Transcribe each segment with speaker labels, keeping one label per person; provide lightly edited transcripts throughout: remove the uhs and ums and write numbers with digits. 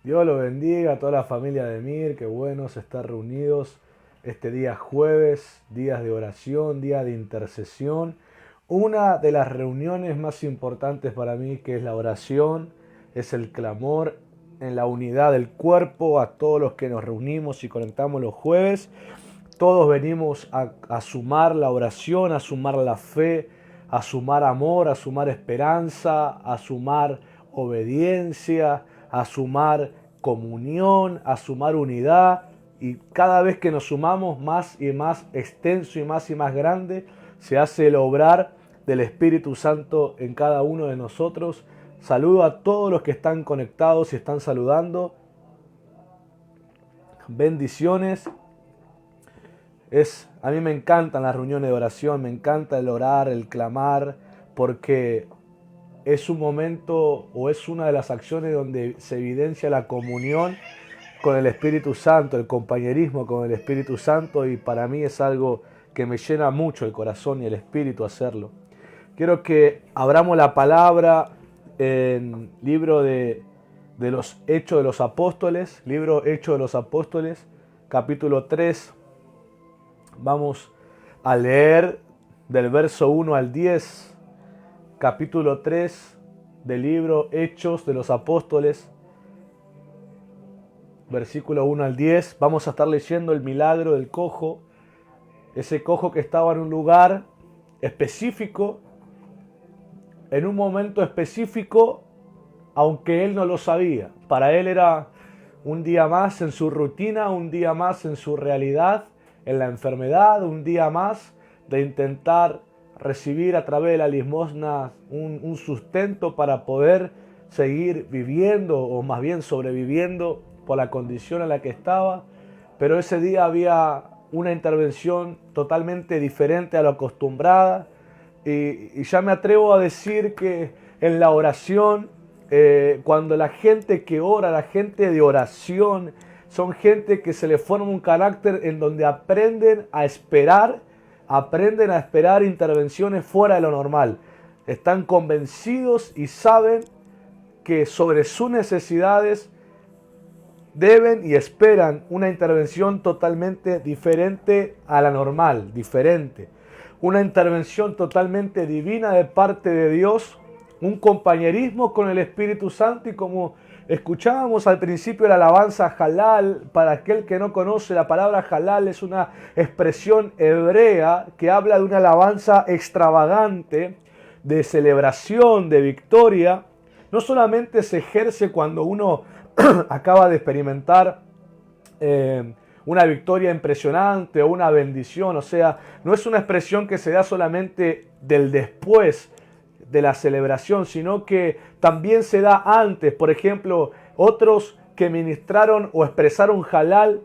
Speaker 1: Dios lo bendiga a toda la familia de Mir, qué buenos estar reunidos este día jueves, días de oración, día de intercesión. Una de las reuniones más importantes para mí, que es la oración, es el clamor en la unidad del cuerpo a todos los que nos reunimos y conectamos los jueves. Todos venimos a sumar la oración, a sumar la fe, a sumar amor, a sumar esperanza, a sumar obediencia, a sumar comunión, a sumar unidad. Y cada vez que nos sumamos más y más extenso y más grande, se hace el obrar del Espíritu Santo en cada uno de nosotros. Saludo a todos los que están conectados y están saludando. Bendiciones. A mí me encantan las reuniones de oración, me encanta el orar, el clamar, porque es un momento o es una de las acciones donde se evidencia la comunión con el Espíritu Santo, el compañerismo con el Espíritu Santo, y para mí es algo que me llena mucho el corazón y el espíritu hacerlo. Quiero que abramos la palabra en libro de los Hechos de los Apóstoles, libro Hechos de los Apóstoles, capítulo 3. Vamos a leer del verso 1 al 10, capítulo 3 del libro Hechos de los Apóstoles, versículo 1 al 10. Vamos a estar leyendo el milagro del cojo, ese cojo que estaba en un lugar específico, en un momento específico, aunque él no lo sabía. Para él era un día más en su rutina, un día más en su realidad, en la enfermedad, un día más de intentar recibir a través de la limosna un sustento para poder seguir viviendo, o más bien sobreviviendo por la condición en la que estaba. Pero ese día había una intervención totalmente diferente a lo acostumbrada, y ya me atrevo a decir que en la oración, cuando la gente que ora, la gente de oración, son gente que se le forma un carácter en donde aprenden a esperar intervenciones fuera de lo normal. Están convencidos y saben que sobre sus necesidades deben y esperan una intervención totalmente diferente a la normal, diferente. Una intervención totalmente divina de parte de Dios, un compañerismo con el Espíritu Santo, y como escuchábamos al principio de la alabanza halal, para aquel que no conoce, la palabra halal es una expresión hebrea que habla de una alabanza extravagante, de celebración, de victoria. No solamente se ejerce cuando uno acaba de experimentar una victoria impresionante o una bendición, o sea, no es una expresión que se da solamente del después de la celebración, sino que también se da antes. Por ejemplo, otros que ministraron o expresaron halal,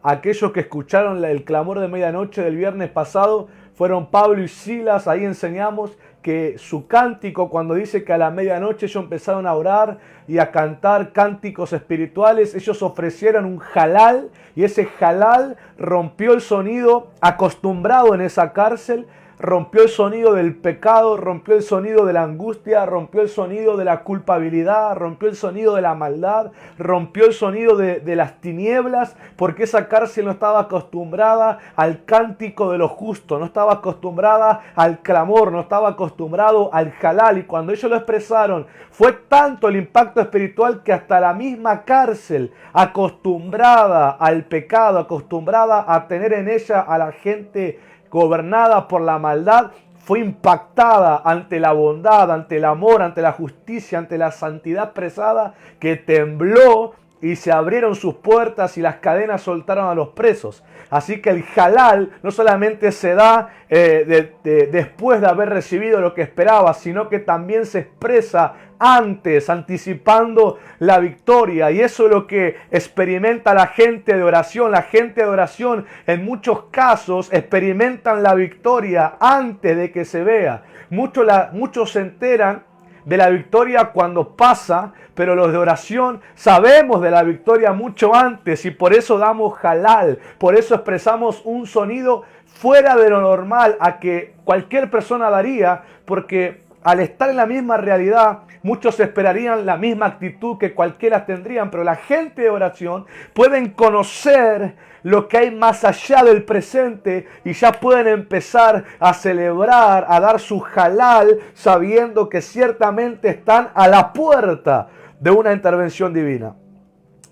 Speaker 1: aquellos que escucharon el clamor de medianoche del viernes pasado, fueron Pablo y Silas. Ahí enseñamos que su cántico, cuando dice que a la medianoche ellos empezaron a orar y a cantar cánticos espirituales, ellos ofrecieron un halal, y ese halal rompió el sonido acostumbrado en esa cárcel, rompió el sonido del pecado, rompió el sonido de la angustia, rompió el sonido de la culpabilidad, rompió el sonido de la maldad, rompió el sonido de las tinieblas, porque esa cárcel no estaba acostumbrada al cántico de los justos, no estaba acostumbrada al clamor, no estaba acostumbrado al halal. Y cuando ellos lo expresaron, fue tanto el impacto espiritual que hasta la misma cárcel, acostumbrada al pecado, acostumbrada a tener en ella a la gente gobernada por la maldad, fue impactada ante la bondad, ante el amor, ante la justicia, ante la santidad expresada, que tembló y se abrieron sus puertas y las cadenas soltaron a los presos. Así que el halal no solamente se da después de haber recibido lo que esperaba, sino que también se expresa antes, anticipando la victoria. Y eso es lo que experimenta la gente de oración. La gente de oración en muchos casos experimentan la victoria antes de que se vea. Muchos se enteran de la victoria cuando pasa, pero los de oración sabemos de la victoria mucho antes, y por eso damos halal, por eso expresamos un sonido fuera de lo normal a que cualquier persona daría, porque al estar en la misma realidad, muchos esperarían la misma actitud que cualquiera tendrían, pero la gente de oración pueden conocer lo que hay más allá del presente y ya pueden empezar a celebrar, a dar su halal, sabiendo que ciertamente están a la puerta de una intervención divina.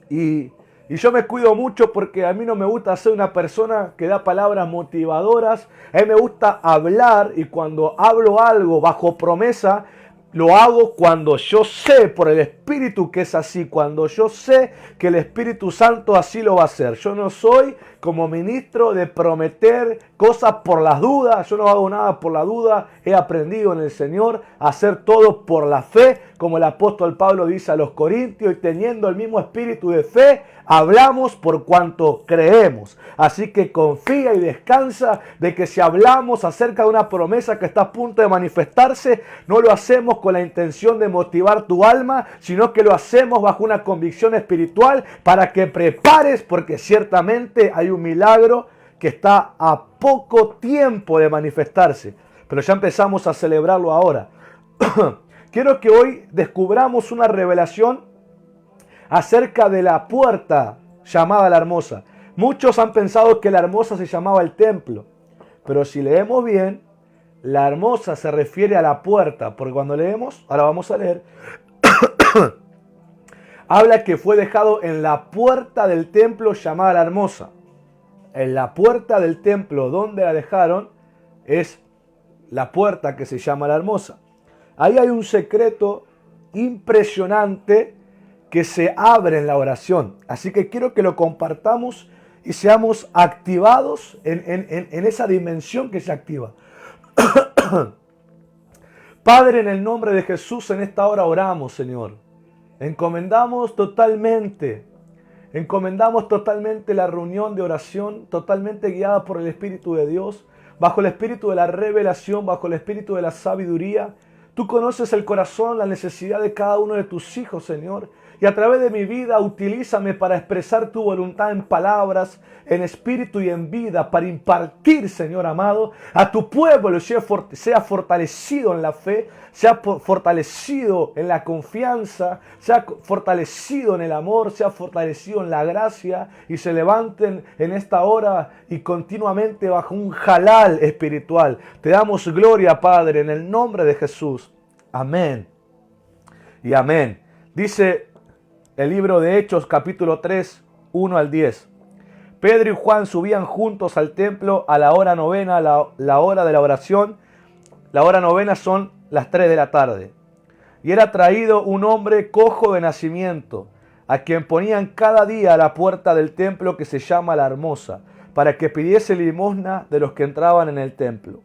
Speaker 1: Y yo me cuido mucho porque a mí no me gusta ser una persona que da palabras motivadoras. A mí me gusta hablar, y cuando hablo algo bajo promesa, lo hago cuando yo sé por el Espíritu que es así, cuando yo sé que el Espíritu Santo así lo va a hacer. Yo no soy como ministro de prometer cosas por las dudas. Yo no hago nada por la duda. He aprendido en el Señor a hacer todo por la fe, como el apóstol Pablo dice a los Corintios, y teniendo el mismo espíritu de fe, hablamos por cuanto creemos. Así que confía y descansa de que si hablamos acerca de una promesa que está a punto de manifestarse, no lo hacemos con la intención de motivar tu alma, sino que lo hacemos bajo una convicción espiritual para que prepares, porque ciertamente hay un milagro que está a poco tiempo de manifestarse. Pero ya empezamos a celebrarlo ahora. Quiero que hoy descubramos una revelación acerca de la puerta llamada la hermosa. Muchos han pensado que la hermosa se llamaba el templo, pero si leemos bien, la hermosa se refiere a la puerta, porque cuando leemos, ahora vamos a leer, habla que fue dejado en la puerta del templo llamada la hermosa. En la puerta del templo donde la dejaron es la puerta que se llama la hermosa. Ahí hay un secreto impresionante que se abre en la oración. Así que quiero que lo compartamos y seamos activados en esa dimensión que se activa. Padre, en el nombre de Jesús, en esta hora oramos, Señor. Encomendamos totalmente la reunión de oración, totalmente guiada por el Espíritu de Dios, bajo el Espíritu de la revelación, bajo el Espíritu de la sabiduría. Tú conoces el corazón, la necesidad de cada uno de tus hijos, Señor. Y a través de mi vida, utilízame para expresar tu voluntad en palabras, en espíritu y en vida, para impartir, Señor amado, a tu pueblo, sea fortalecido en la fe, sea fortalecido en la confianza, sea fortalecido en el amor, sea fortalecido en la gracia, y se levanten en esta hora y continuamente bajo un halal espiritual. Te damos gloria, Padre, en el nombre de Jesús. Amén y amén. Dice el libro de Hechos, capítulo 3, 1 al 10. Pedro y Juan subían juntos al templo a la hora novena, la hora de la oración. La hora novena son las 3 de la tarde. Y era traído un hombre cojo de nacimiento, a quien ponían cada día a la puerta del templo que se llama la Hermosa, para que pidiese limosna de los que entraban en el templo.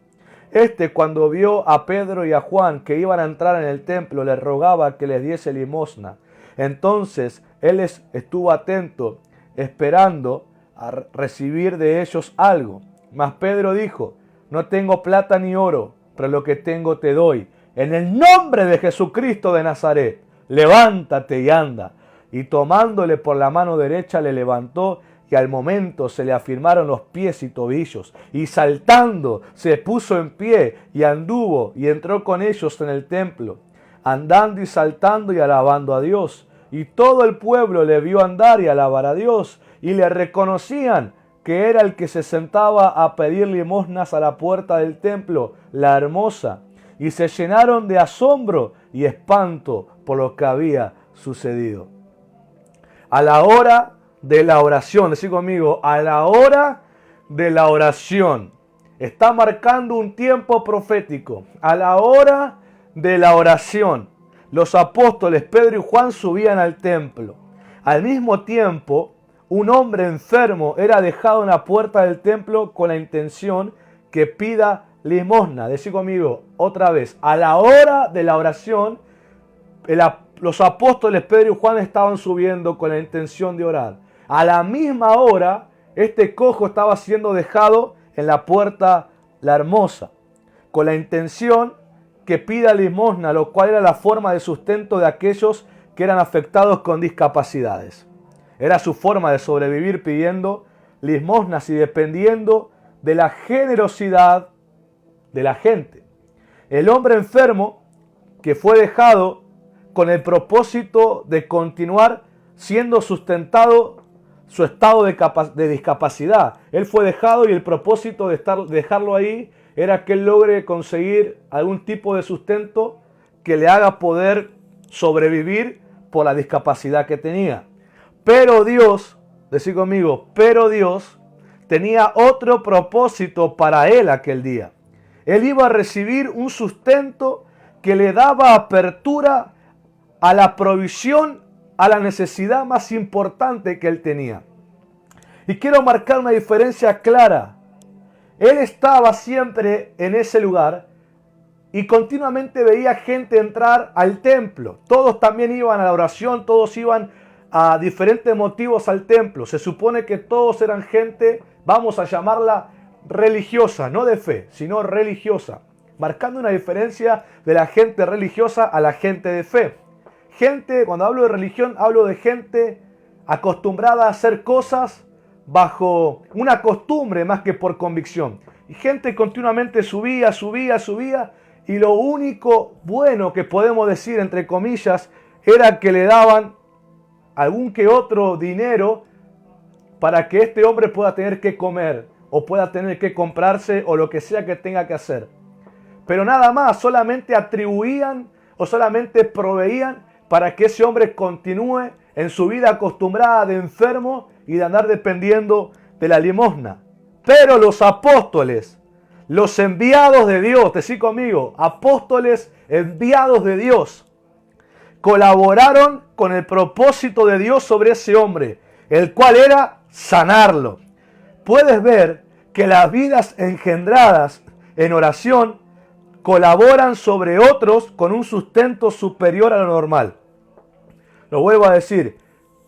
Speaker 1: Cuando vio a Pedro y a Juan que iban a entrar en el templo, les rogaba que les diese limosna. Entonces él estuvo atento, esperando a recibir de ellos algo. Mas Pedro dijo: no tengo plata ni oro, pero lo que tengo te doy. En el nombre de Jesucristo de Nazaret, levántate y anda. Y tomándole por la mano derecha le levantó, y al momento se le afirmaron los pies y tobillos, y saltando se puso en pie y anduvo y entró con ellos en el templo, andando y saltando y alabando a Dios. Y todo el pueblo le vio andar y alabar a Dios, y le reconocían que era el que se sentaba a pedir limosnas a la puerta del templo, la Hermosa, y se llenaron de asombro y espanto por lo que había sucedido. A la hora de la oración, decí conmigo, a la hora de la oración. Está marcando un tiempo profético. A la hora de la oración, los apóstoles Pedro y Juan subían al templo. Al mismo tiempo, un hombre enfermo era dejado en la puerta del templo con la intención que pida limosna. Decí conmigo otra vez, a la hora de la oración, los apóstoles Pedro y Juan estaban subiendo con la intención de orar. A la misma hora, este cojo estaba siendo dejado en la puerta la Hermosa, con la intención que pida limosna, lo cual era la forma de sustento de aquellos que eran afectados con discapacidades. Era su forma de sobrevivir pidiendo limosnas y dependiendo de la generosidad de la gente. El hombre enfermo que fue dejado con el propósito de continuar siendo sustentado su estado de discapacidad. Él fue dejado y el propósito de dejarlo ahí era que él logre conseguir algún tipo de sustento que le haga poder sobrevivir por la discapacidad que tenía. Pero Dios, decid conmigo, pero Dios tenía otro propósito para él aquel día. Él iba a recibir un sustento que le daba apertura a la provisión, a la necesidad más importante que él tenía. Y quiero marcar una diferencia clara. Él estaba siempre en ese lugar y continuamente veía gente entrar al templo. Todos también iban a la oración, todos iban a diferentes motivos al templo. Se supone que todos eran gente, vamos a llamarla religiosa, no de fe, sino religiosa, marcando una diferencia de la gente religiosa a la gente de fe. Gente, cuando hablo de religión, hablo de gente acostumbrada a hacer cosas bajo una costumbre más que por convicción. Y gente continuamente subía, y lo único bueno que podemos decir, entre comillas, era que le daban algún que otro dinero para que este hombre pueda tener que comer o pueda tener que comprarse o lo que sea que tenga que hacer. Pero nada más, solamente atribuían o solamente proveían para que ese hombre continúe en su vida acostumbrada de enfermo y de andar dependiendo de la limosna. Pero los apóstoles, los enviados de Dios, decí conmigo, apóstoles enviados de Dios, colaboraron con el propósito de Dios sobre ese hombre, el cual era sanarlo. Puedes ver que las vidas engendradas en oración colaboran sobre otros con un sustento superior a lo normal. Lo vuelvo a decir,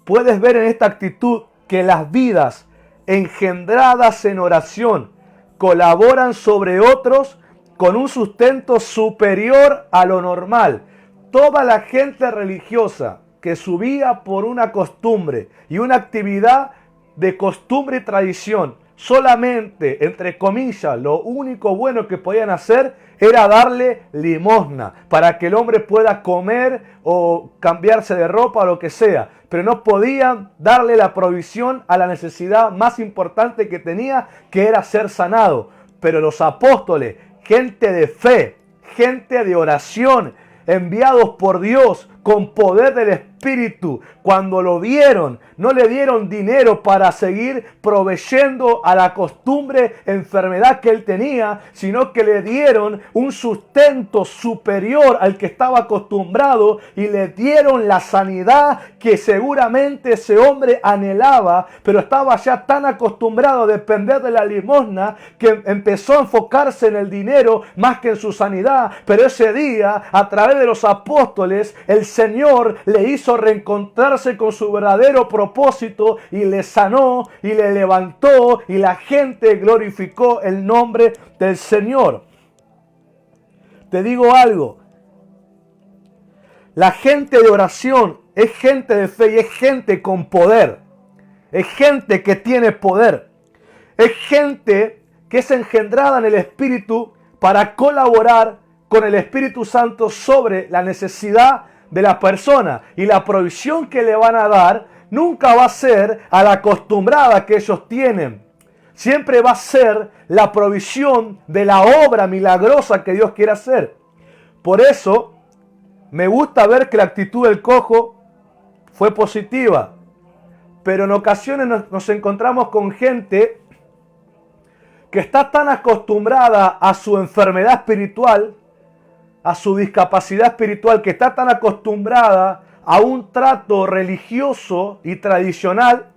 Speaker 1: puedes ver en esta actitud que las vidas engendradas en oración colaboran sobre otros con un sustento superior a lo normal. Toda la gente religiosa que subía por una costumbre y una actividad de costumbre y tradición, solamente, entre comillas, lo único bueno que podían hacer era darle limosna para que el hombre pueda comer o cambiarse de ropa o lo que sea. Pero no podían darle la provisión a la necesidad más importante que tenía, que era ser sanado. Pero los apóstoles, gente de fe, gente de oración, enviados por Dios con poder del Espíritu, cuando lo vieron, no le dieron dinero para seguir proveyendo a la costumbre enfermedad que él tenía, sino que le dieron un sustento superior al que estaba acostumbrado y le dieron la sanidad que seguramente ese hombre anhelaba, pero estaba ya tan acostumbrado a depender de la limosna que empezó a enfocarse en el dinero más que en su sanidad. Pero ese día, a través de los apóstoles, el Señor le hizo reencontrarse con su verdadero propósito y le sanó y le levantó, y la gente glorificó el nombre del Señor. Te digo algo, la gente de oración es gente de fe y es gente con poder, es gente que tiene poder, es gente que es engendrada en el Espíritu para colaborar con el Espíritu Santo sobre la necesidad de la persona, y la provisión que le van a dar nunca va a ser a la acostumbrada que ellos tienen. Siempre va a ser la provisión de la obra milagrosa que Dios quiere hacer. Por eso me gusta ver que la actitud del cojo fue positiva, pero en ocasiones nos encontramos con gente que está tan acostumbrada a su enfermedad espiritual, a su discapacidad espiritual, que está tan acostumbrada a un trato religioso y tradicional,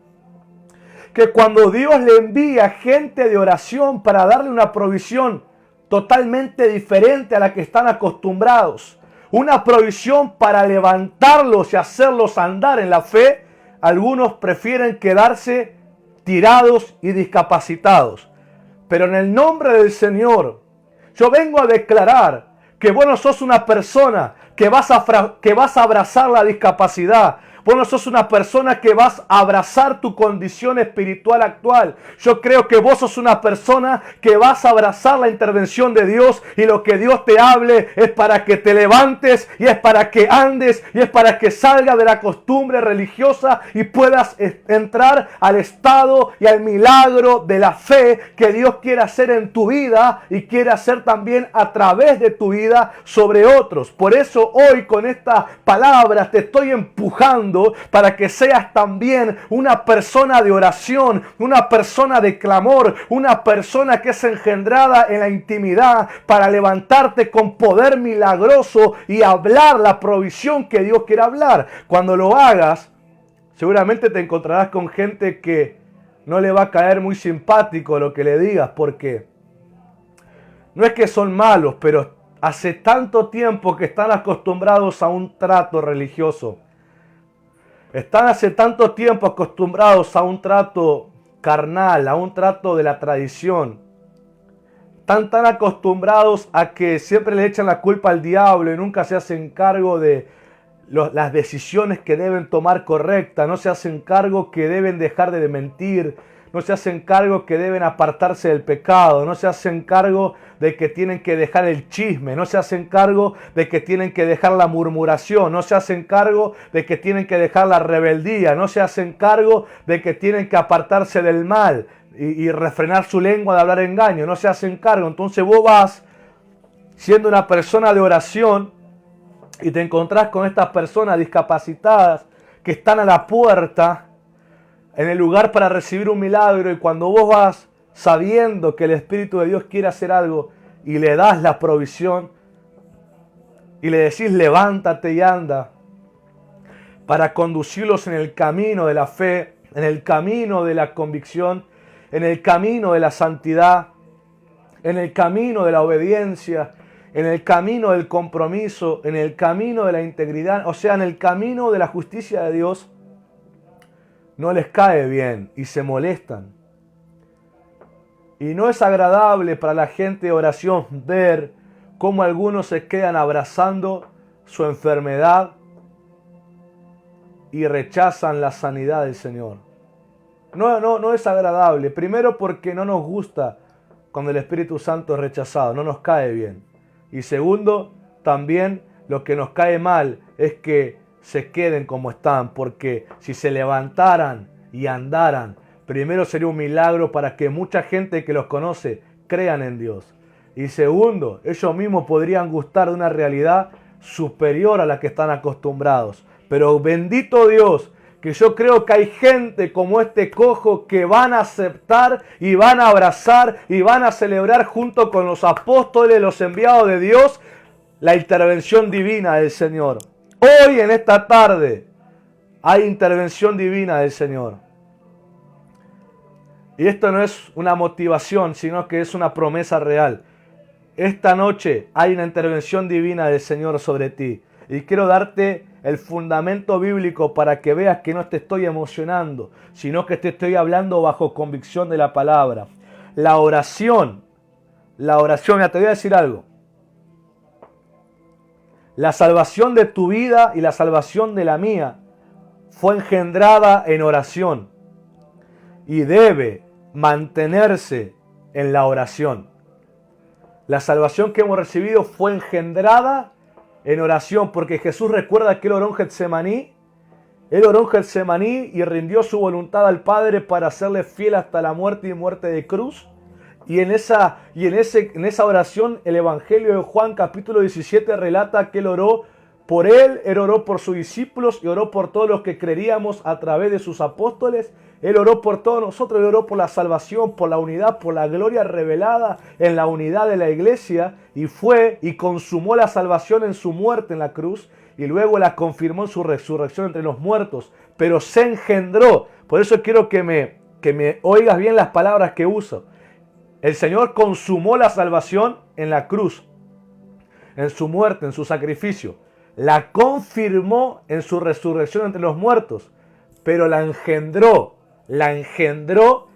Speaker 1: que cuando Dios le envía gente de oración para darle una provisión totalmente diferente a la que están acostumbrados, una provisión para levantarlos y hacerlos andar en la fe, algunos prefieren quedarse tirados y discapacitados. Pero en el nombre del Señor, yo vengo a declarar que vos no sos una persona que vas a abrazar la discapacidad. Vos no sos una persona que vas a abrazar tu condición espiritual actual. Yo creo que vos sos una persona que vas a abrazar la intervención de Dios, y lo que Dios te hable es para que te levantes, y es para que andes, y es para que salgas de la costumbre religiosa y puedas entrar al estado y al milagro de la fe que Dios quiere hacer en tu vida y quiere hacer también a través de tu vida sobre otros. Por eso hoy con esta palabra te estoy empujando para que seas también una persona de oración, una persona de clamor, una persona que es engendrada en la intimidad para levantarte con poder milagroso y hablar la provisión que Dios quiere hablar. Cuando lo hagas, seguramente te encontrarás con gente que no le va a caer muy simpático lo que le digas, porque no es que son malos, pero hace tanto tiempo que están acostumbrados a un trato religioso. Están hace tanto tiempo acostumbrados a un trato carnal, a un trato de la tradición. Están tan acostumbrados a que siempre le echan la culpa al diablo y nunca se hacen cargo de las decisiones que deben tomar correctas. No se hacen cargo que deben dejar de mentir. No se hacen cargo que deben apartarse del pecado. No se hacen cargo de que tienen que dejar el chisme. No se hacen cargo de que tienen que dejar la murmuración. No se hacen cargo de que tienen que dejar la rebeldía. No se hacen cargo de que tienen que apartarse del mal y refrenar su lengua de hablar engaño. No se hacen cargo. Entonces vos vas siendo una persona de oración y te encontrás con estas personas discapacitadas que están a la puerta en el lugar para recibir un milagro, y cuando vos vas sabiendo que el Espíritu de Dios quiere hacer algo y le das la provisión y le decís levántate y anda para conducirlos en el camino de la fe, en el camino de la convicción, en el camino de la santidad, en el camino de la obediencia, en el camino del compromiso, en el camino de la integridad, o sea, en el camino de la justicia de Dios, no les cae bien y se molestan. Y no es agradable para la gente de oración ver cómo algunos se quedan abrazando su enfermedad y rechazan la sanidad del Señor. No es agradable. Primero porque no nos gusta cuando el Espíritu Santo es rechazado, no nos cae bien. Y segundo, también lo que nos cae mal es que se queden como están, porque si se levantaran y andaran, primero sería un milagro para que mucha gente que los conoce crean en Dios. Y segundo, ellos mismos podrían gustar de una realidad superior a la que están acostumbrados. Pero bendito Dios, que yo creo que hay gente como este cojo que van a aceptar y van a abrazar y van a celebrar junto con los apóstoles, los enviados de Dios, la intervención divina del Señor. Hoy en esta tarde hay intervención divina del Señor. Y esto no es una motivación, sino que es una promesa real. Esta noche hay una intervención divina del Señor sobre ti. Y quiero darte el fundamento bíblico para que veas que no te estoy emocionando, sino que te estoy hablando bajo convicción de la palabra. La oración, mira, te voy a decir algo. La salvación de tu vida y la salvación de la mía fue engendrada en oración y debe mantenerse en la oración. La salvación que hemos recibido fue engendrada en oración, porque Jesús, recuerda que Él oró en Getsemaní. Él oró en Getsemaní y rindió su voluntad al Padre para serle fiel hasta la muerte y muerte de cruz. Y en esa oración el Evangelio de Juan capítulo 17 relata que Él oró por Él oró por sus discípulos y oró por todos los que creeríamos a través de sus apóstoles. Él oró por todos nosotros, Él oró por la salvación, por la unidad, por la gloria revelada en la unidad de la iglesia, y fue y consumó la salvación en su muerte en la cruz y luego la confirmó en su resurrección entre los muertos, pero se engendró. Por eso quiero que me oigas bien las palabras que uso. El Señor consumó la salvación en la cruz, en su muerte, en su sacrificio. La confirmó en su resurrección entre los muertos, pero la engendró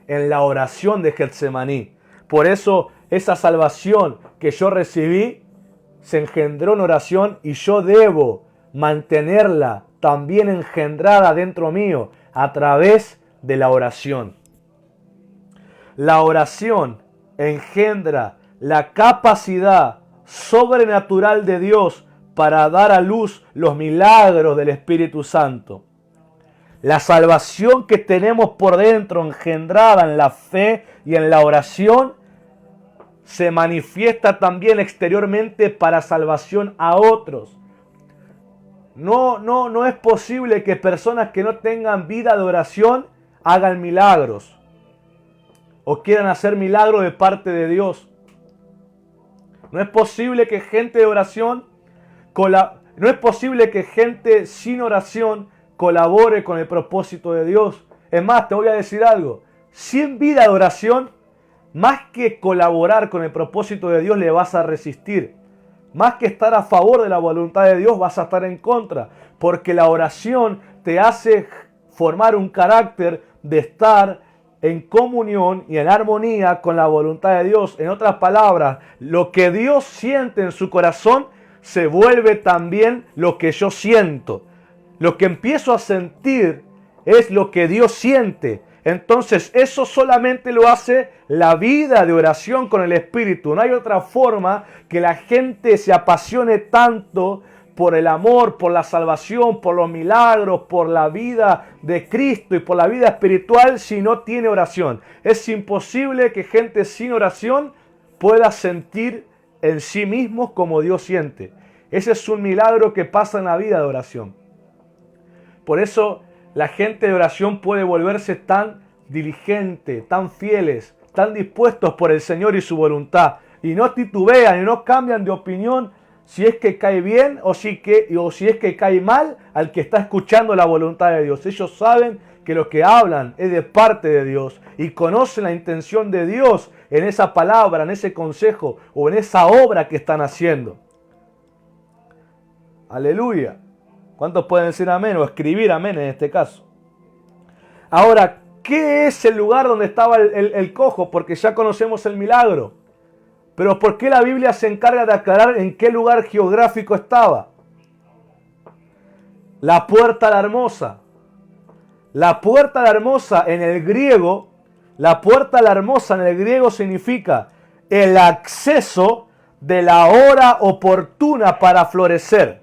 Speaker 1: en la oración de Getsemaní. Por eso esa salvación que yo recibí se engendró en oración y yo debo mantenerla también engendrada dentro mío a través de la oración. La oración engendra la capacidad sobrenatural de Dios para dar a luz los milagros del Espíritu Santo. La salvación que tenemos por dentro, engendrada en la fe y en la oración, se manifiesta también exteriormente para salvación a otros. No es posible que personas que no tengan vida de oración hagan milagros o quieran hacer milagros de parte de Dios. No es posible que gente de oración, no es posible que gente sin oración colabore con el propósito de Dios. Es más, te voy a decir algo. Sin vida de oración, más que colaborar con el propósito de Dios, le vas a resistir. Más que estar a favor de la voluntad de Dios, vas a estar en contra. Porque la oración te hace formar un carácter de estar en comunión y en armonía con la voluntad de Dios. En otras palabras, lo que Dios siente en su corazón se vuelve también lo que yo siento. Lo que empiezo a sentir es lo que Dios siente. Entonces eso solamente lo hace la vida de oración con el Espíritu. No hay otra forma que la gente se apasione tanto por el amor, por la salvación, por los milagros, por la vida de Cristo y por la vida espiritual si no tiene oración. Es imposible que gente sin oración pueda sentir en sí mismos como Dios siente. Ese es un milagro que pasa en la vida de oración. Por eso la gente de oración puede volverse tan diligente, tan fieles, tan dispuestos por el Señor y su voluntad. Y no titubean y no cambian de opinión si es que cae bien o si es que cae mal al que está escuchando la voluntad de Dios. Ellos saben que lo que hablan es de parte de Dios y conocen la intención de Dios en esa palabra, en ese consejo o en esa obra que están haciendo. Aleluya. ¿Cuántos pueden decir amén o escribir amén en este caso? Ahora, ¿qué es el lugar donde estaba el cojo? Porque ya conocemos el milagro. Pero ¿por qué la Biblia se encarga de aclarar en qué lugar geográfico estaba? La puerta la hermosa. La puerta la hermosa en el griego, la puerta la hermosa en el griego significa el acceso de la hora oportuna para florecer.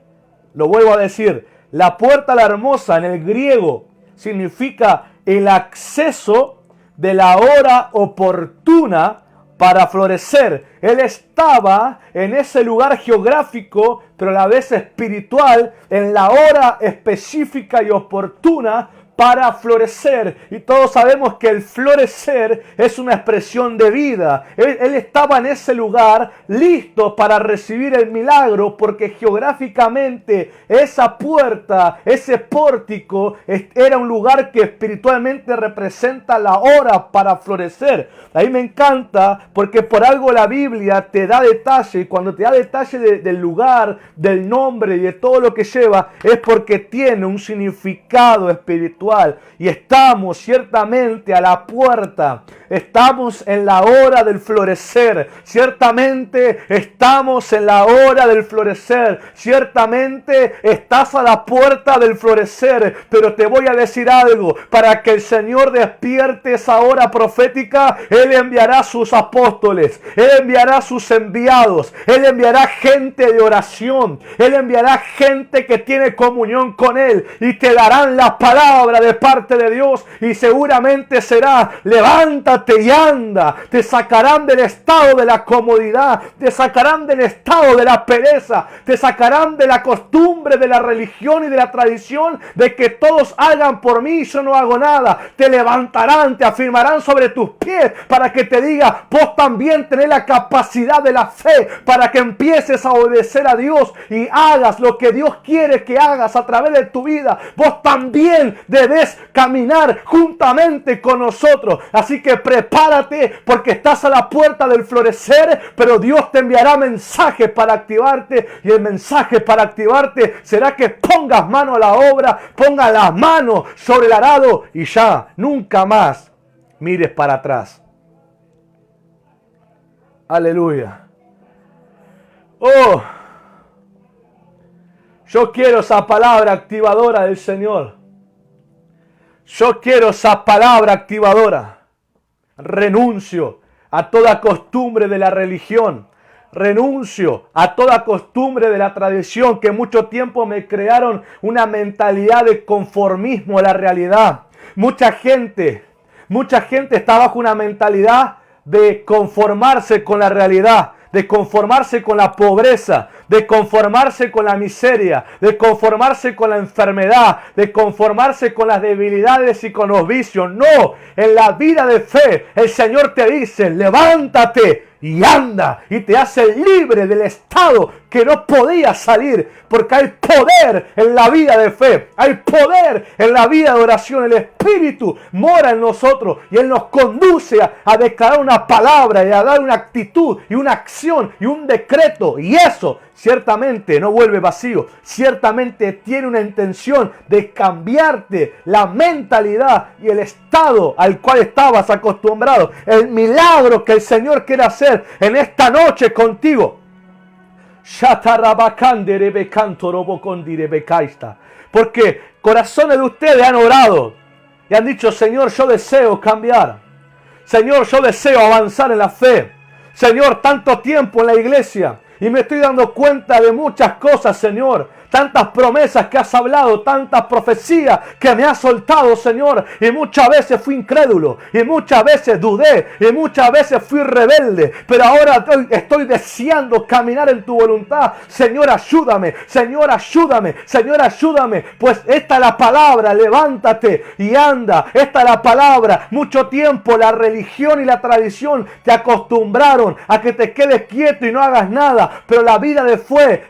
Speaker 1: Lo vuelvo a decir, la puerta la hermosa en el griego significa el acceso de la hora oportuna para florecer. Él estaba en ese lugar geográfico, pero a la vez espiritual, en la hora específica y oportuna para florecer. Y todos sabemos que el florecer es una expresión de vida. Él estaba en ese lugar listo para recibir el milagro, porque geográficamente esa puerta, ese pórtico, era un lugar que espiritualmente representa la hora para florecer. Ahí me encanta porque por algo la Biblia te da detalle, y cuando te da detalle del lugar, del nombre y de todo lo que lleva, es porque tiene un significado espiritual. Y estamos ciertamente a la puerta. Estamos en la hora del florecer. Ciertamente estamos en la hora del florecer. Ciertamente estás a la puerta del florecer. Pero te voy a decir algo. Para que el Señor despierte esa hora profética, Él enviará sus apóstoles. Él enviará sus enviados. Él enviará gente de oración. Él enviará gente que tiene comunión con Él. Y te darán la palabra de parte de Dios. Y seguramente será: levántate y anda. Te sacarán del estado de la comodidad, te sacarán del estado de la pereza, te sacarán de la costumbre, de la religión y de la tradición de que todos hagan por mí y yo no hago nada. Te levantarán, te afirmarán sobre tus pies para que te diga: vos también tenés la capacidad de la fe para que empieces a obedecer a Dios y hagas lo que Dios quiere que hagas a través de tu vida. Vos también debes caminar juntamente con nosotros. Así que prepárate, porque estás a la puerta del florecer, pero Dios te enviará mensajes para activarte, y el mensaje para activarte será que pongas mano a la obra, pongas las manos sobre el arado y ya nunca más mires para atrás. Aleluya. Oh, Yo quiero esa palabra activadora del Señor. Yo quiero esa palabra activadora. Renuncio a toda costumbre de la religión. Renuncio a toda costumbre de la tradición que mucho tiempo me crearon una mentalidad de conformismo a la realidad. Mucha gente está bajo una mentalidad de conformarse con la realidad, de conformarse con la pobreza, de conformarse con la miseria, de conformarse con la enfermedad, de conformarse con las debilidades y con los vicios. No, en la vida de fe el Señor te dice, levántate y anda, y te hace libre del estado que no podía salir, porque hay poder en la vida de fe, hay poder en la vida de oración. El Espíritu mora en nosotros y Él nos conduce a declarar una palabra y a dar una actitud y una acción y un decreto, y eso ciertamente no vuelve vacío, ciertamente tiene una intención de cambiarte la mentalidad y el estado al cual estabas acostumbrado. El milagro que el Señor quiere hacer en esta noche contigo. Porque corazones de ustedes han orado y han dicho, Señor, yo deseo cambiar. Señor, yo deseo avanzar en la fe. Señor, tanto tiempo en la iglesia y me estoy dando cuenta de muchas cosas, Señor. Tantas promesas que has hablado, tantas profecías que me has soltado, Señor. Y muchas veces fui incrédulo, y muchas veces dudé, y muchas veces fui rebelde. Pero ahora estoy deseando caminar en tu voluntad. Señor, ayúdame, Señor, ayúdame, Señor, ayúdame. Pues esta es la palabra, levántate y anda. Esta es la palabra. Mucho tiempo la religión y la tradición te acostumbraron a que te quedes quieto y no hagas nada. Pero la vida de fe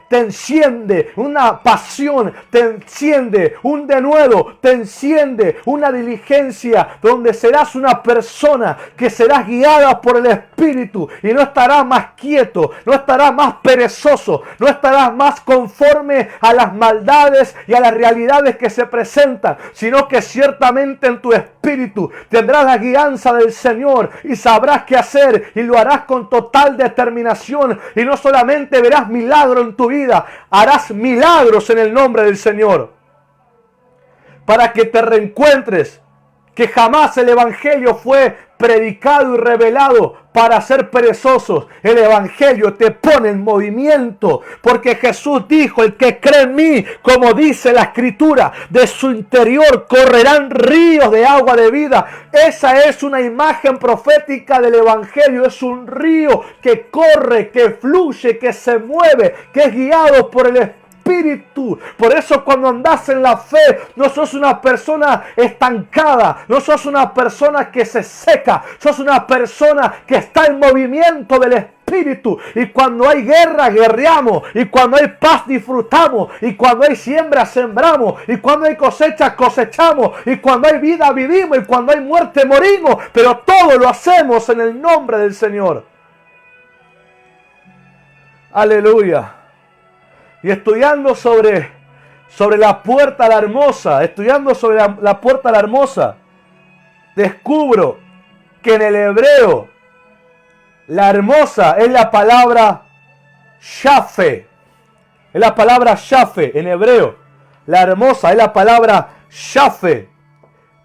Speaker 1: te enciende una pasión, te enciende un denuedo, te enciende una diligencia donde serás una persona que serás guiada por el Espíritu y no estarás más quieto, no estarás más perezoso, no estarás más conforme a las maldades y a las realidades que se presentan, sino que ciertamente en tu espíritu tendrás la guianza del Señor y sabrás qué hacer y lo harás con total determinación, y no solamente verás milagro en tu vida, harás milagros en el nombre del Señor, para que te reencuentres que jamás el Evangelio fue predicado y revelado para ser perezosos. El Evangelio te pone en movimiento, porque Jesús dijo, el que cree en mí, como dice la Escritura, de su interior correrán ríos de agua de vida. Esa es una imagen profética del Evangelio. Es un río que corre, que fluye, que se mueve, que es guiado por el Espíritu. Por eso cuando andas en la fe no sos una persona estancada, no sos una persona que se seca, sos una persona que está en movimiento del Espíritu. Y cuando hay guerra guerreamos, y cuando hay paz disfrutamos, y cuando hay siembra sembramos, y cuando hay cosecha cosechamos, y cuando hay vida vivimos, y cuando hay muerte morimos, pero todo lo hacemos en el nombre del Señor. Aleluya. Y estudiando sobre la puerta a la hermosa, la puerta a la hermosa, descubro que en el hebreo la hermosa es la palabra Shafe. Es la palabra Shafe en hebreo. La hermosa es la palabra Shafe,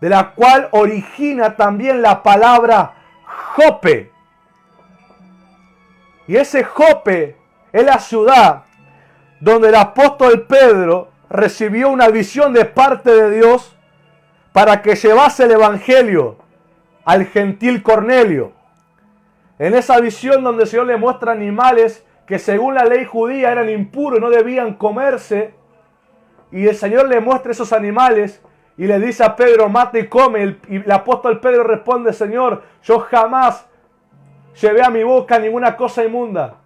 Speaker 1: de la cual origina también la palabra Jope. Y ese Jope es la ciudad donde el apóstol Pedro recibió una visión de parte de Dios para que llevase el Evangelio al gentil Cornelio. En esa visión donde el Señor le muestra animales que según la ley judía eran impuros y no debían comerse, y el Señor le muestra esos animales y le dice a Pedro, mata y come, y el apóstol Pedro responde, Señor, yo jamás llevé a mi boca ninguna cosa inmunda.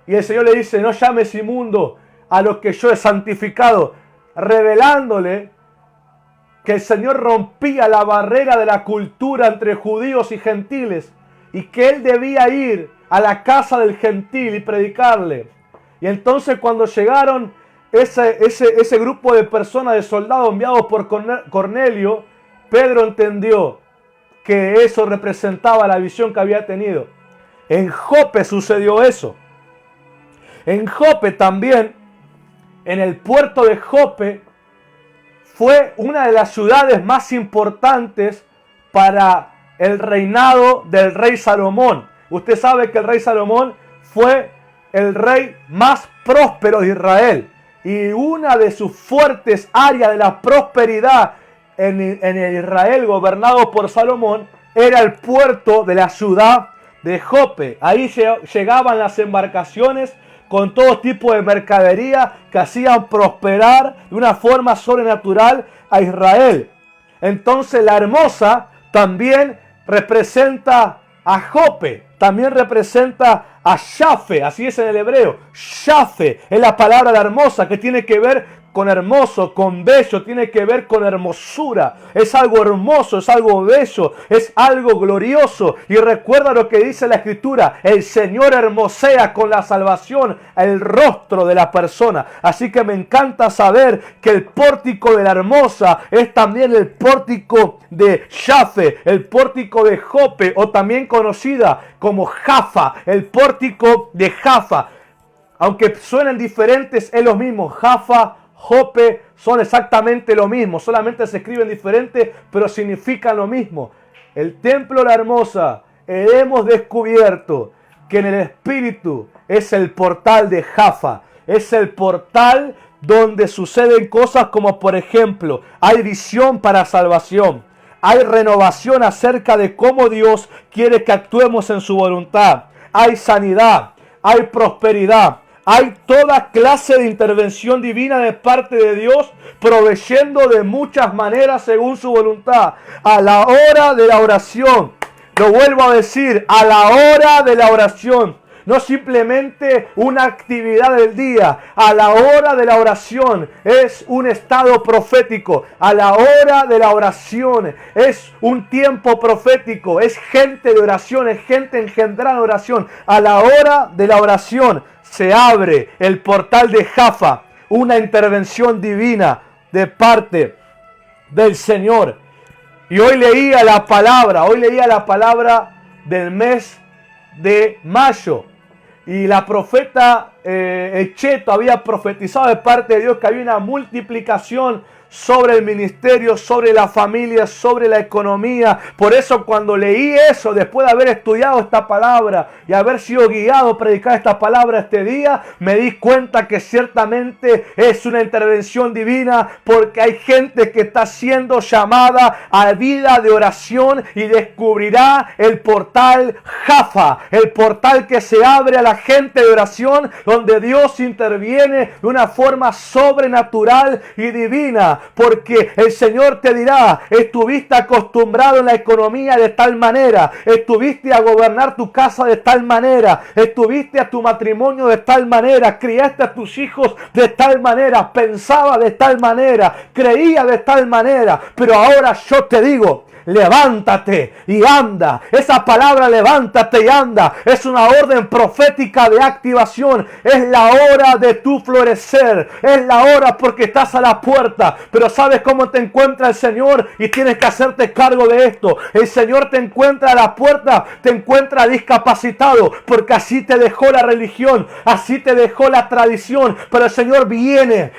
Speaker 1: Y el Señor le dice, no llames inmundo a lo que yo he santificado, revelándole que el Señor rompía la barrera de la cultura entre judíos y gentiles y que Él debía ir a la casa del gentil y predicarle. Y entonces cuando llegaron ese grupo de personas, de soldados enviados por Cornelio, Pedro entendió que eso representaba la visión que había tenido. En Jope sucedió eso. En Jope también en el puerto de Jope fue una de las ciudades más importantes para el reinado del rey Salomón. Usted sabe que el rey Salomón fue el rey más próspero de Israel. Y una de sus fuertes áreas de la prosperidad en el Israel gobernado por Salomón era el puerto de la ciudad de Jope. Ahí llegaban las embarcaciones con todo tipo de mercadería que hacían prosperar de una forma sobrenatural a Israel. Entonces la hermosa también representa a Jope, también representa a Shafe, así es en el hebreo. Shafe es la palabra de hermosa, que tiene que ver con hermoso, con bello, tiene que ver con hermosura. Es algo hermoso, es algo bello, es algo glorioso. Y recuerda lo que dice la Escritura: el Señor hermosea con la salvación el rostro de la persona. Así que me encanta saber que el pórtico de la hermosa es también el pórtico de Shafe, el pórtico de Jope, o también conocida como Jafa, el pórtico de Jafa. Aunque suenen diferentes, es lo mismo. Jafa, Jope son exactamente lo mismo, solamente se escriben diferente, pero significan lo mismo. El templo de la hermosa, hemos descubierto que en el espíritu es el portal de Jafa, es el portal donde suceden cosas como, por ejemplo, hay visión para salvación, hay renovación acerca de cómo Dios quiere que actuemos en su voluntad, hay sanidad, hay prosperidad. Hay toda clase de intervención divina de parte de Dios, proveyendo de muchas maneras según su voluntad. A la hora de la oración, lo vuelvo a decir, a la hora de la oración, no simplemente una actividad del día. A la hora de la oración es un estado profético. A la hora de la oración es un tiempo profético. Es gente de oración, es gente engendrada en oración. A la hora de la oración se abre el portal de Jafa, una intervención divina de parte del Señor. Y hoy leía la palabra del mes de mayo. Y la profeta Echeto había profetizado de parte de Dios que había una multiplicación sobre el ministerio, sobre la familia, sobre la economía. Por eso cuando leí eso, después de haber estudiado esta palabra y haber sido guiado a predicar esta palabra este día, me di cuenta que ciertamente es una intervención divina, porque hay gente que está siendo llamada a vida de oración y descubrirá el portal Jafa, el portal que se abre a la gente de oración, donde Dios interviene de una forma sobrenatural y divina. Porque el Señor te dirá: estuviste acostumbrado en la economía de tal manera, estuviste a gobernar tu casa de tal manera, estuviste a tu matrimonio de tal manera, criaste a tus hijos de tal manera, pensaba de tal manera, creía de tal manera, pero ahora yo te digo: levántate y anda. Esa palabra levántate y anda es una orden profética de activación. Es la hora de tu florecer. Es la hora porque estás a la puerta. Pero ¿sabes cómo te encuentra el Señor? Y tienes que hacerte cargo de esto. El Señor te encuentra a la puerta, te encuentra discapacitado, porque así te dejó la religión, así te dejó la tradición. Pero el Señor viene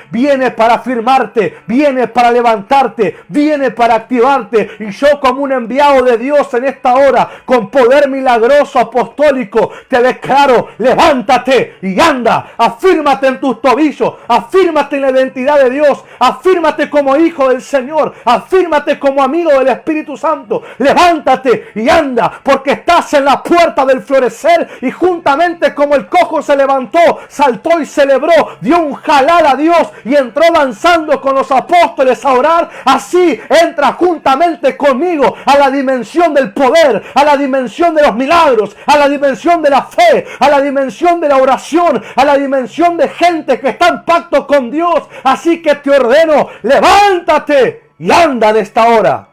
Speaker 1: para afirmarte, viene para levantarte, viene para activarte. Y yo, como un enviado de Dios en esta hora, con poder milagroso apostólico, te declaro: levántate y anda. Afírmate en tus tobillos, afírmate en la identidad de Dios, afírmate como hijo del Señor, afírmate como amigo del Espíritu Santo. Levántate y anda, porque estás en la puerta del florecer. Y juntamente como el cojo se levantó, saltó y celebró, dio un jalar a Dios y entró danzando con los apóstoles a orar, así entra juntamente conmigo a la dimensión del poder, a la dimensión de los milagros, a la dimensión de la fe, a la dimensión de la oración, a la dimensión de gente que está en pacto con Dios. Así que te ordeno: levántate y anda en esta hora.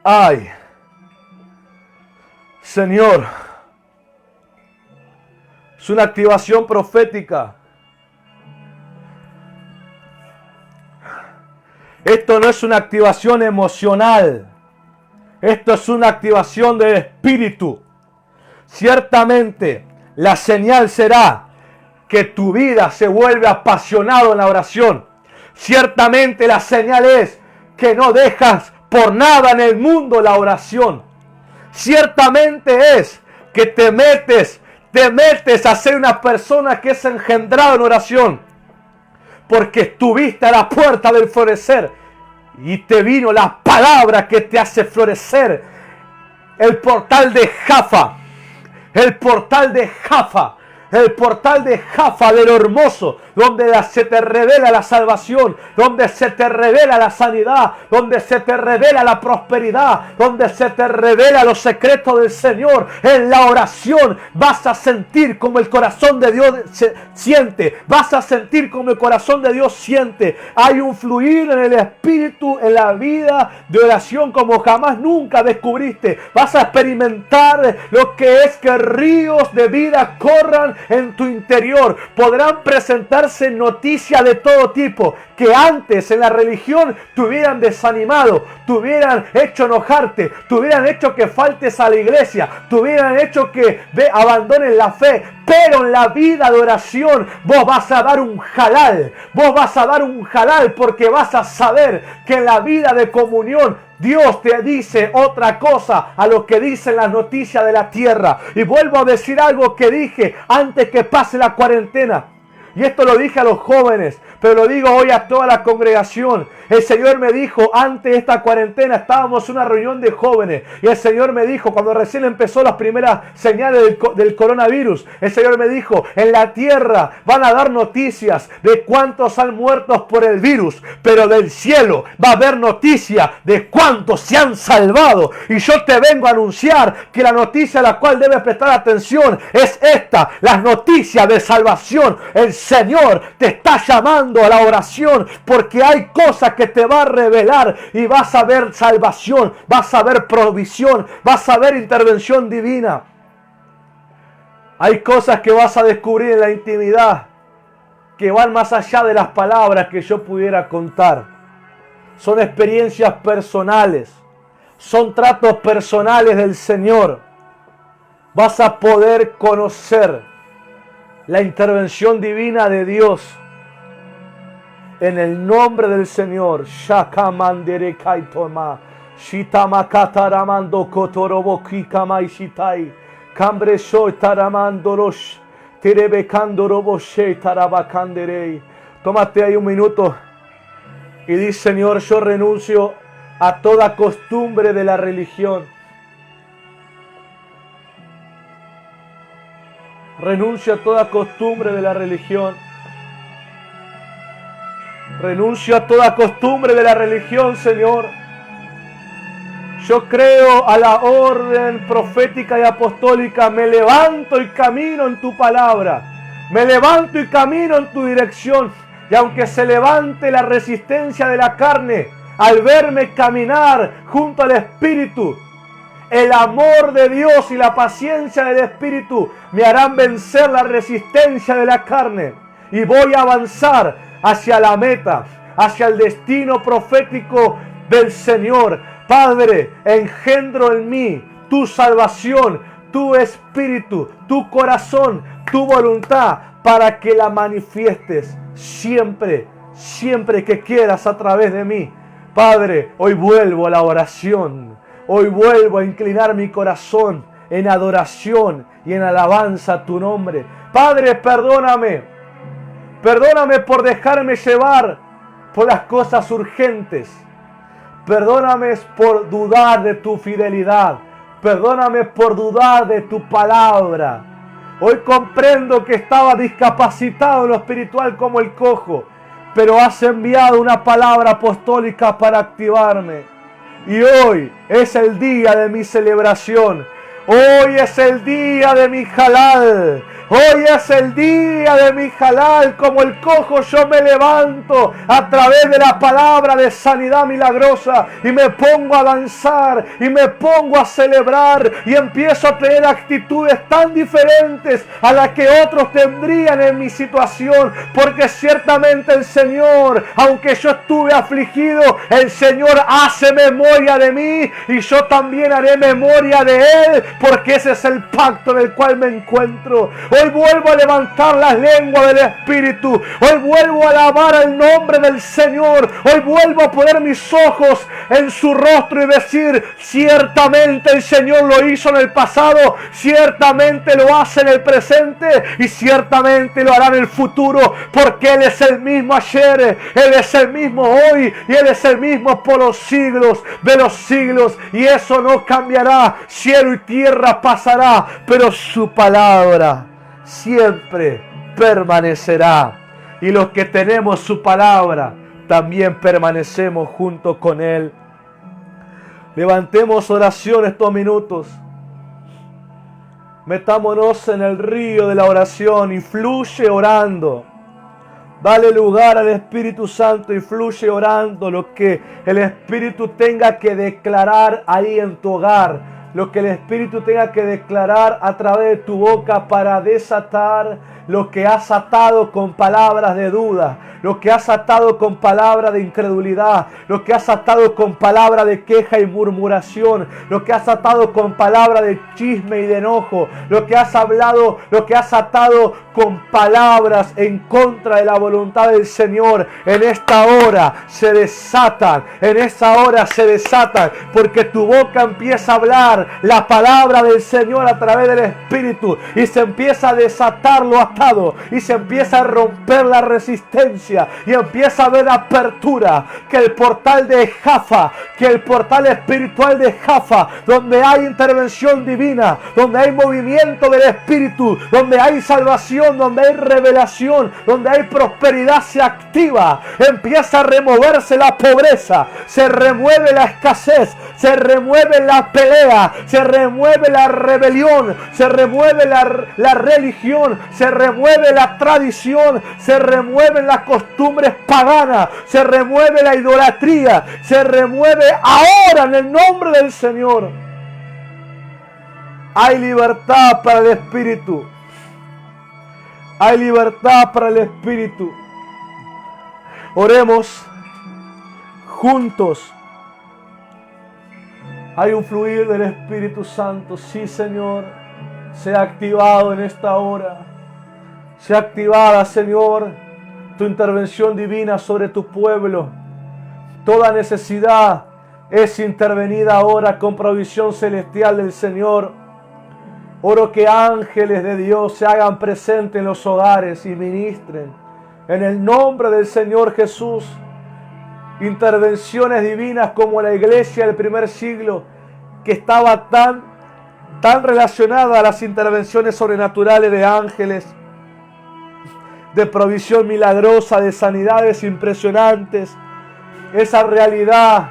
Speaker 1: Ay, Señor, es una activación profética. Esto no es una activación emocional. Esto es una activación del espíritu. Ciertamente, la señal será que tu vida se vuelve apasionado en la oración. Ciertamente la señal es que no dejas por nada en el mundo la oración. Ciertamente es que te metes a ser una persona que es engendrada en oración. Porque estuviste a la puerta del florecer y te vino la palabra que te hace florecer. El portal de Jaffa. El portal de Jaffa. El portal de Jaffa, de lo hermoso, donde se te revela la salvación, donde se te revela la sanidad, donde se te revela la prosperidad, donde se te revela los secretos del Señor. En la oración vas a sentir como el corazón de Dios siente. Vas a sentir como el corazón de Dios siente. Hay un fluir en el Espíritu, en la vida de oración como jamás nunca descubriste. Vas a experimentar lo que es que ríos de vida corran en tu interior. Podrán presentarse noticias de todo tipo que antes en la religión te hubieran desanimado, te hubieran hecho enojarte, te hubieran hecho que faltes a la iglesia, te hubieran hecho que abandones la fe. Pero en la vida de oración vos vas a dar un jalal. Vos vas a dar un jalal porque vas a saber que en la vida de comunión Dios te dice otra cosa a lo que dicen las noticias de la tierra. Y vuelvo a decir algo que dije antes que pase la cuarentena. Y esto lo dije a los jóvenes, pero lo digo hoy a toda la congregación. El Señor me dijo, antes de esta cuarentena estábamos en una reunión de jóvenes. Y el Señor me dijo, cuando recién empezó las primeras señales del coronavirus, el Señor me dijo, en la tierra van a dar noticias de cuántos han muerto por el virus. Pero del cielo va a haber noticia de cuántos se han salvado. Y yo te vengo a anunciar que la noticia a la cual debes prestar atención es esta, las noticias de salvación. El Señor te está llamando a la oración porque hay cosas que te va a revelar y vas a ver salvación, vas a ver provisión, vas a ver intervención divina. Hay cosas que vas a descubrir en la intimidad que van más allá de las palabras que yo pudiera contar. Son experiencias personales, son tratos personales del Señor. Vas a poder conocer la intervención divina de Dios. En el nombre del Señor. Shakamandere kaitoma. Shitamakataramando kotorobo kikamai shitai. Cambre shoy taramandorosh. Terebekandorobo she tarabakanderei. Tómate ahí un minuto y di, Señor, yo renuncio a toda costumbre de la religión. Renuncio a toda costumbre de la religión. Renuncio a toda costumbre de la religión, Señor. Yo creo a la orden profética y apostólica. Me levanto y camino en tu palabra. Me levanto y camino en tu dirección. Y aunque se levante la resistencia de la carne al verme caminar junto al Espíritu, el amor de Dios y la paciencia del Espíritu me harán vencer la resistencia de la carne. Y voy a avanzar hacia la meta, hacia el destino profético del Señor. Padre, engendro en mí tu salvación, tu espíritu, tu corazón, tu voluntad, para que la manifiestes siempre, siempre que quieras a través de mí. Padre, hoy vuelvo a la oración. Hoy vuelvo a inclinar mi corazón en adoración y en alabanza a tu nombre. Padre, perdóname. Perdóname por dejarme llevar por las cosas urgentes. Perdóname por dudar de tu fidelidad. Perdóname por dudar de tu palabra. Hoy comprendo que estaba discapacitado en lo espiritual como el cojo, pero has enviado una palabra apostólica para activarme. Y hoy es el día de mi celebración. Hoy es el día de mi halal. Hoy es el día de mi halal. Como el cojo yo me levanto a través de la palabra de sanidad milagrosa y me pongo a danzar y me pongo a celebrar y empiezo a tener actitudes tan diferentes a las que otros tendrían en mi situación, porque ciertamente el Señor, aunque yo estuve afligido, el Señor hace memoria de mí y yo también haré memoria de Él, porque ese es el pacto en el cual me encuentro. Hoy vuelvo a levantar las lenguas del Espíritu. Hoy vuelvo a alabar el nombre del Señor. Hoy vuelvo a poner mis ojos en su rostro y decir: ciertamente el Señor lo hizo en el pasado, ciertamente lo hace en el presente y ciertamente lo hará en el futuro, porque Él es el mismo ayer, Él es el mismo hoy y Él es el mismo por los siglos de los siglos, y eso no cambiará. Cielo y tierra pasará, pero su palabra siempre permanecerá. Y los que tenemos su palabra también permanecemos junto con Él. Levantemos oración estos minutos. Metámonos en el río de la oración y fluye orando. Dale lugar al Espíritu Santo y fluye orando lo que el Espíritu tenga que declarar ahí en tu hogar. Lo que el Espíritu tenga que declarar a través de tu boca para desatar lo que has atado con palabras de duda, lo que has atado con palabras de incredulidad, lo que has atado con palabras de queja y murmuración, lo que has atado con palabras de chisme y de enojo, lo que has hablado, lo que has atado con palabras en contra de la voluntad del Señor. En esta hora se desatan, en esta hora se desatan, porque tu boca empieza a hablar la palabra del Señor a través del Espíritu y se empieza a desatar lo atado y se empieza a romper la resistencia y empieza a haber apertura. Que el portal de Jaffa, que el portal espiritual de Jaffa, donde hay intervención divina, donde hay movimiento del Espíritu, donde hay salvación, donde hay revelación, donde hay prosperidad, se activa. Empieza a removerse la pobreza, se remueve la escasez, se remueve la pelea, se remueve la rebelión, se remueve la religión, se remueve la tradición, se remueven las costumbres paganas, se remueve la idolatría, se remueve ahora en el nombre del Señor. Hay libertad para el Espíritu. Hay libertad para el Espíritu. Oremos juntos. Hay un fluir del Espíritu Santo. Sí, Señor. Sea activado en esta hora. Sea activada, Señor, tu intervención divina sobre tu pueblo. Toda necesidad es intervenida ahora con provisión celestial del Señor. Oro que ángeles de Dios se hagan presentes en los hogares y ministren. En el nombre del Señor Jesús. Intervenciones divinas como la iglesia del primer siglo, que estaba tan relacionada a las intervenciones sobrenaturales de ángeles, de provisión milagrosa, de sanidades impresionantes. Esa realidad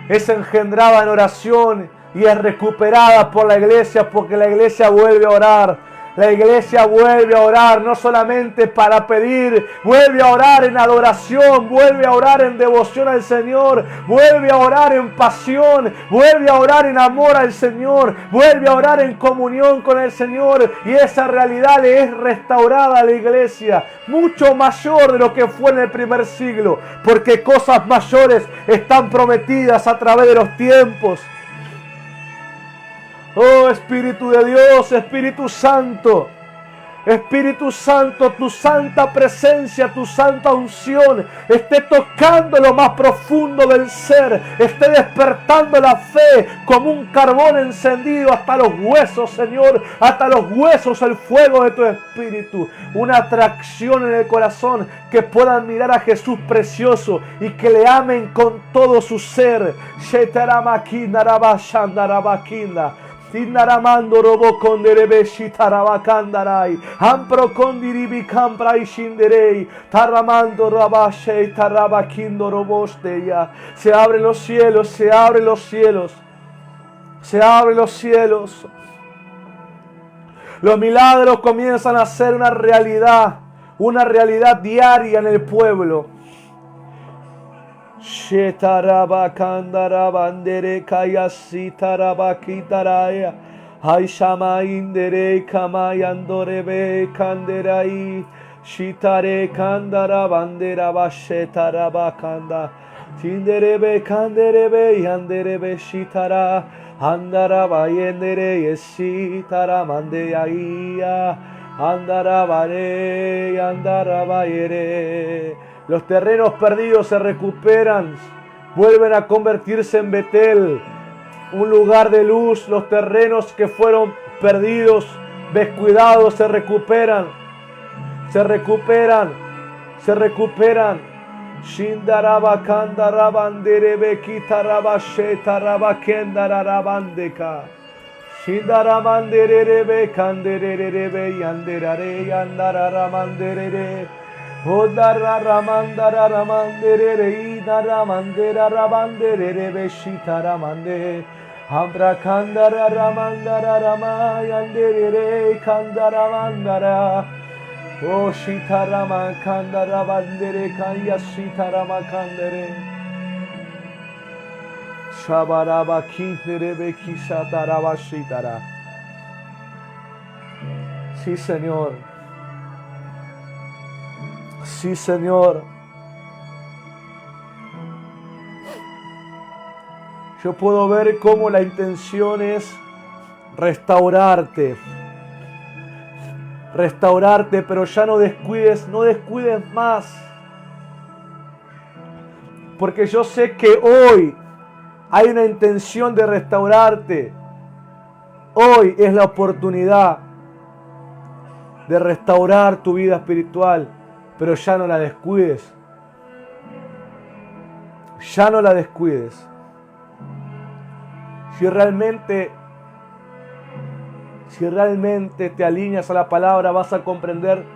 Speaker 1: es engendrada en oración y es recuperada por la iglesia, porque la iglesia vuelve a orar. La iglesia vuelve a orar, no solamente para pedir, vuelve a orar en adoración, vuelve a orar en devoción al Señor, vuelve a orar en pasión, vuelve a orar en amor al Señor, vuelve a orar en comunión con el Señor, y esa realidad le es restaurada a la iglesia, mucho mayor de lo que fue en el primer siglo, porque cosas mayores están prometidas a través de los tiempos. Oh Espíritu de Dios, Espíritu Santo, Espíritu Santo, tu santa presencia, tu santa unción esté tocando lo más profundo del ser, esté despertando la fe como un carbón encendido hasta los huesos, Señor, hasta los huesos el fuego de tu Espíritu, una atracción en el corazón, que puedan mirar a Jesús precioso y que le amen con todo su ser. Tinaramando robo conderebe shitarabakandarai ampro condiribi camprai shinderei taramando rabashe tarabakindo robosteya. Se abren los cielos, se abren los cielos, se abren los cielos. Los milagros comienzan a ser una realidad diaria en el pueblo. Shetarabakandara bandere kaya sitarabakitaraia Aishama indere kamayandorebe kanderai Shitare kandara bandera bashetarabakanda Tinderebe kanderebe yanderebe shitara Andara bayendere yesitara mandeaia Andarabaré, andarabayere. Los terrenos perdidos se recuperan, vuelven a convertirse en Betel, un lugar de luz. Los terrenos que fueron perdidos, descuidados, se recuperan, se recuperan, se recuperan. Shindaraba kandarabanderebe kitaraba shetaraba kendararabandeka. Shindaramanderebe kandererebe yanderare yandararamanderere. Odararamandararamanderere idaramanderarabanderebe shitaramande. Ambra kandararamandararama yanderere kandaramandara. O shitarama kandarabandere kanya shitarama kandere. Shabaraba kinderebe kishataraba shitara. Sí, Señor. Sí, Señor. Yo puedo ver cómo la intención es restaurarte. Restaurarte, pero ya no descuides más. Porque yo sé que hoy hay una intención de restaurarte. Hoy es la oportunidad de restaurar tu vida espiritual, pero ya no la descuides. Ya no la descuides. Si realmente te alineas a la palabra, vas a comprender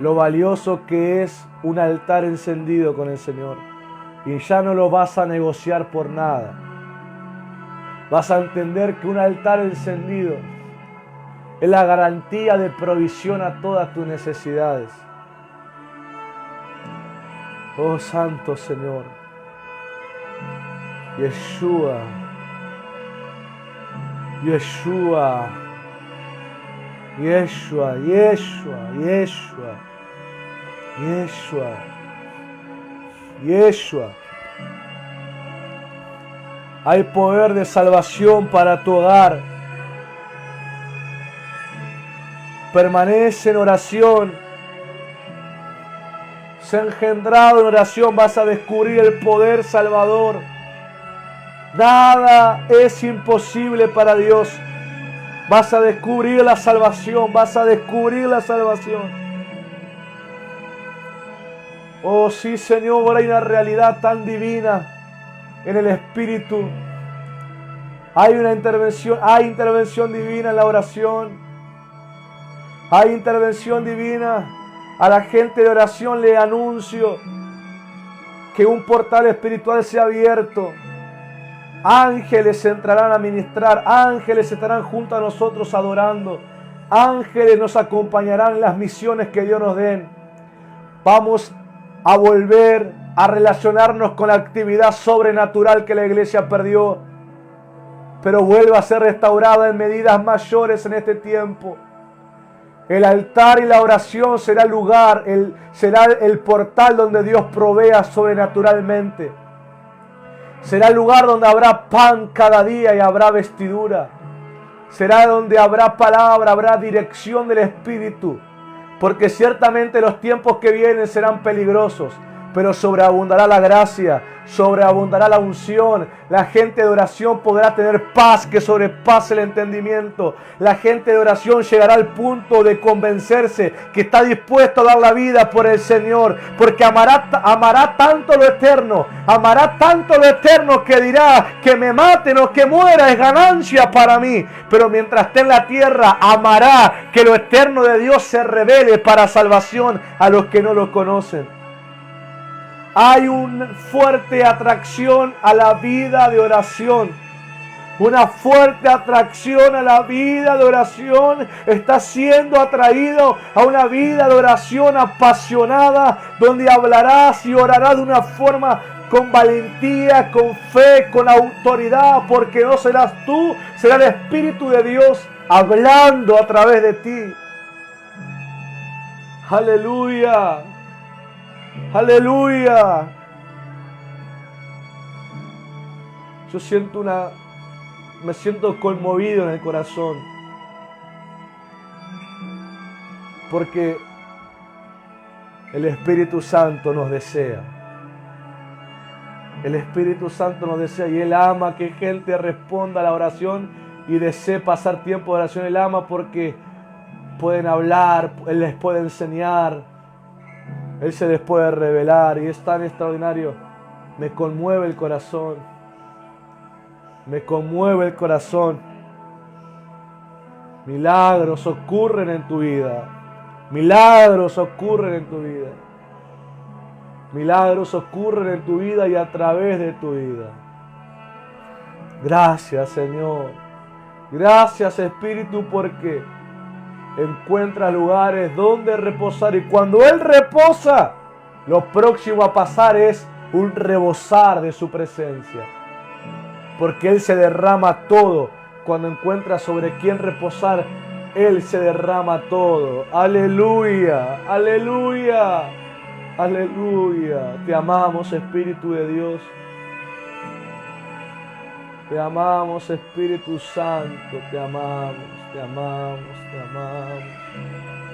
Speaker 1: lo valioso que es un altar encendido con el Señor. Y ya no lo vas a negociar por nada. Vas a entender que un altar encendido es la garantía de provisión a todas tus necesidades. Oh Santo Señor, Yeshua, Yeshua, Yeshua, Yeshua, Yeshua, Yeshua, Yeshua. Hay poder de salvación para tu hogar. Permanece en oración. Se ha engendrado en oración, vas a descubrir el poder salvador. Nada es imposible para Dios. Vas a descubrir la salvación, vas a descubrir la salvación. Oh sí, Señor, hay una realidad tan divina en el Espíritu. Hay intervención divina en la oración. Hay intervención divina. A la gente de oración le anuncio que un portal espiritual se ha abierto. Ángeles entrarán a ministrar. Ángeles estarán junto a nosotros adorando. Ángeles nos acompañarán en las misiones que Dios nos den. Vamos a volver a relacionarnos con la actividad sobrenatural que la iglesia perdió, pero vuelve a ser restaurada en medidas mayores en este tiempo. El altar y la oración será el lugar, será el portal donde Dios provea sobrenaturalmente. Será el lugar donde habrá pan cada día y habrá vestidura. Será donde habrá palabra, habrá dirección del Espíritu. Porque ciertamente los tiempos que vienen serán peligrosos, pero sobreabundará la gracia, sobreabundará la unción. La gente de oración podrá tener paz que sobrepase el entendimiento. La gente de oración llegará al punto de convencerse que está dispuesto a dar la vida por el Señor, porque amará tanto lo eterno, que dirá que me maten o que muera es ganancia para mí. Pero mientras esté en la tierra, amará que lo eterno de Dios se revele para salvación a los que no lo conocen. Hay una fuerte atracción a la vida de oración. Una fuerte atracción a la vida de oración. Está siendo atraído a una vida de oración apasionada, donde hablarás y orarás de una forma con valentía, con fe, con autoridad, porque no serás tú, será el Espíritu de Dios hablando a través de ti. Aleluya. Aleluya. Me siento conmovido en el corazón. porque el Espíritu Santo nos desea. El Espíritu Santo nos desea y Él ama que gente responda a la oración y desee pasar tiempo de oración. Él ama porque pueden hablar, Él les puede enseñar, Él se les puede revelar y es tan extraordinario. Me conmueve el corazón. Me conmueve el corazón. Milagros ocurren en tu vida. Milagros ocurren en tu vida. Milagros ocurren en tu vida y a través de tu vida. Gracias, Señor. Gracias, Espíritu, porque encuentra lugares donde reposar. Y cuando Él reposa, lo próximo a pasar es un rebosar de su presencia. Porque Él se derrama todo. Cuando encuentra sobre quién reposar, Él se derrama todo. Aleluya, aleluya, aleluya. Te amamos, Espíritu de Dios. Te amamos, Espíritu Santo. Te amamos, te amamos, te amamos.